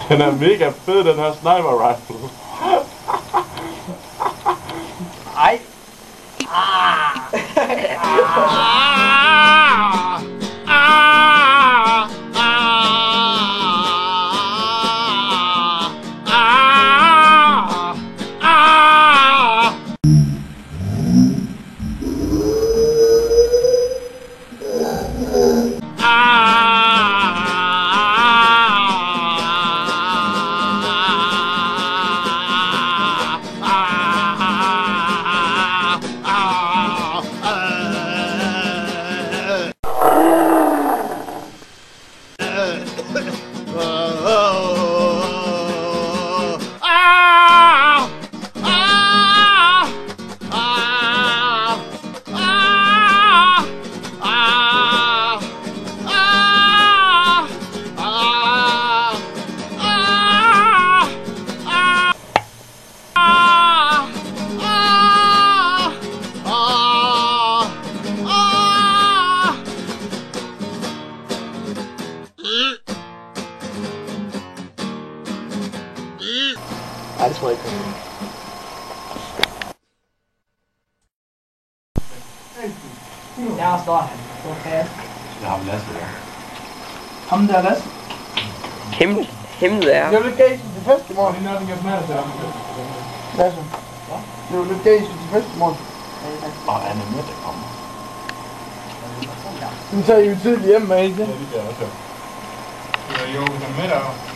Den er mega fed, den her sniper rifle. Ej. Ej, det tror jeg ikke. Der står han. Okay. Jeg har Lasse der. Ham der Lasse. Himlet er. Det var lidt gæst til fest i morgen. Det er noget, jeg smager til ham. Lasse. Det var lidt gæst til fest i morgen. Og Anne Mette kommer. Nu tager I jo tidligt hjem med, ikke? Ja, det gør jeg også. Det er jo, den med der.